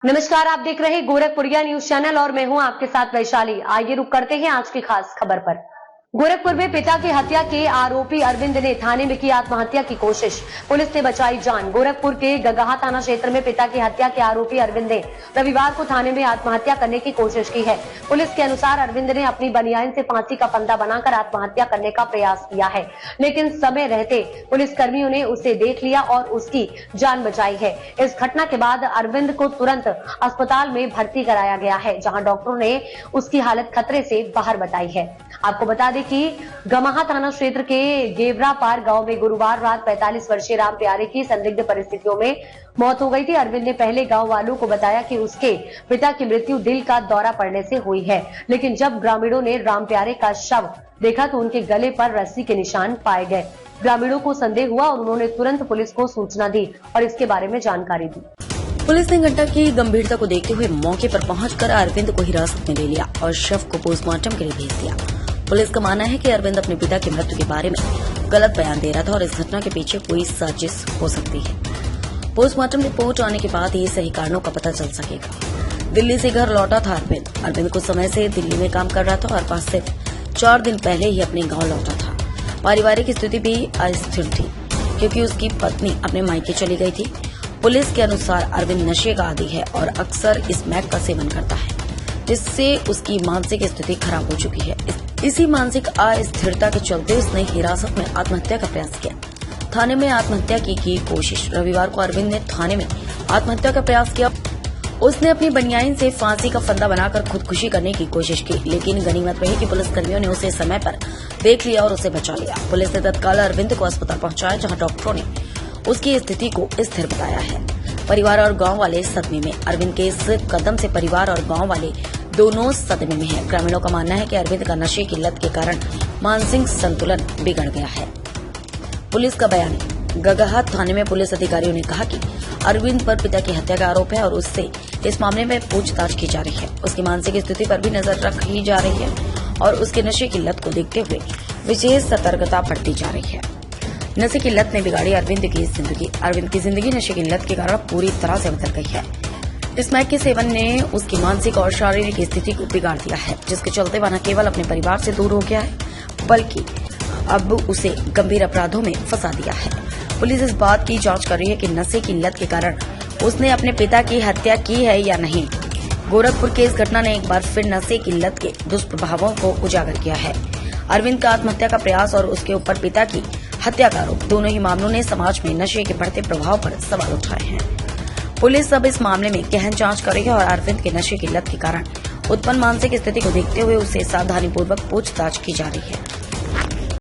नमस्कार, आप देख रहे हैं गोरखपुरिया न्यूज चैनल और मैं हूं आपके साथ वैशाली। आइए रुक करते हैं आज की खास खबर पर। गोरखपुर में पिता की हत्या के आरोपी अरविंद ने थाने में की आत्महत्या की कोशिश, पुलिस ने बचाई जान। गोरखपुर के गगहा थाना क्षेत्र में पिता की हत्या के आरोपी अरविंद ने रविवार को थाने में आत्महत्या करने की कोशिश की है। पुलिस के अनुसार अरविंद ने अपनी बनियान से फांसी का फंदा बनाकर आत्महत्या करने का प्रयास किया है, लेकिन समय रहते पुलिस कर्मियों ने उसे देख लिया और उसकी जान बचाई है। इस घटना के बाद अरविंद को तुरंत अस्पताल में भर्ती कराया गया है, जहाँ डॉक्टरों ने उसकी हालत खतरे से बाहर बताई है। आपको बता दें कि गमाहा थाना क्षेत्र के गेवरापार गांव में गुरुवार रात 45 वर्षीय राम प्यारे की संदिग्ध परिस्थितियों में मौत हो गई थी। अरविंद ने पहले गांव वालों को बताया कि उसके पिता की मृत्यु दिल का दौरा पड़ने से हुई है, लेकिन जब ग्रामीणों ने राम प्यारे का शव देखा तो उनके गले पर रस्सी के निशान पाए गए। ग्रामीणों को संदेह हुआ और उन्होंने तुरंत पुलिस को सूचना दी और इसके बारे में जानकारी दी। पुलिस ने घटना की गंभीरता को देखते हुए मौके पर पहुंचकर अरविंद को हिरासत में ले लिया और शव को पोस्टमार्टम के लिए भेज दिया। पुलिस का मानना है कि अरविंद अपने पिता की मृत्यु के बारे में गलत बयान दे रहा था और इस घटना के पीछे कोई साजिश हो सकती है। पोस्टमार्टम रिपोर्ट आने के बाद ही सही कारणों का पता चल सकेगा। दिल्ली से घर लौटा था अरविंद कुछ समय से दिल्ली में काम कर रहा था और पास सिर्फ 4 दिन पहले ही अपने गांव लौटा था। पारिवारिक स्थिति भी अस्थिर थी क्योंकि उसकी पत्नी अपने मायके चली गई थी। पुलिस के अनुसार अरविंद नशे का आदी है और अक्सर इस मैक का सेवन करता है, जिससे उसकी मानसिक स्थिति खराब हो चुकी है। इसी मानसिक अस्थिरता के चलते उसने हिरासत में आत्महत्या का प्रयास किया। थाने में आत्महत्या की कोशिश। रविवार को अरविंद ने थाने में आत्महत्या का प्रयास किया। उसने अपनी बनियान से फांसी का फंदा बनाकर खुदकुशी करने की कोशिश की, लेकिन गनीमत रही कि पुलिसकर्मियों ने उसे समय पर देख लिया और उसे बचा लिया। पुलिस ने तत्काल अरविंद को अस्पताल पहुंचाया, जहां डॉक्टरों ने उसकी स्थिति को स्थिर बताया है। परिवार और गांव वाले सदमे में। अरविंद के इस कदम से परिवार और गांव वाले दोनों सदमे में हैं। ग्रामीणों का मानना है कि अरविंद का नशे की लत के कारण मानसिक संतुलन बिगड़ गया है। पुलिस का बयान। गगहा थाने में पुलिस अधिकारियों ने कहा कि अरविंद पर पिता की हत्या का आरोप है और उससे इस मामले में पूछताछ की जा रही है। उसकी मानसिक स्थिति पर भी नजर रखी जा रही है और उसके नशे की लत को देखते हुए विशेष सतर्कता बरती जा रही है। नशे की लत ने बिगाड़ी अरविंद की जिंदगी। अरविंद की जिंदगी नशे की लत के कारण पूरी तरह से बदल गई है। इस मैक के सेवन ने उसकी मानसिक और शारीरिक स्थिति को बिगाड़ दिया है, जिसके चलते वह न केवल अपने परिवार से दूर हो गया है, बल्कि अब उसे गंभीर अपराधों में फंसा दिया है। पुलिस इस बात की जांच कर रही है कि नशे की लत के कारण उसने अपने पिता की हत्या की है या नहीं। गोरखपुर के इस घटना ने एक बार फिर नशे की लत के दुष्प्रभावों को उजागर किया है। अरविंद का आत्महत्या का प्रयास और उसके ऊपर पिता की हत्या का आरोप, दोनों ही मामलों ने समाज में नशे के बढ़ते प्रभाव पर सवाल उठाए हैं। पुलिस अब इस मामले में गहन जांच कर रही है और अरविंद के नशे की लत के कारण उत्पन्न मानसिक स्थिति को देखते हुए उसे सावधानीपूर्वक पूछताछ की जा रही है।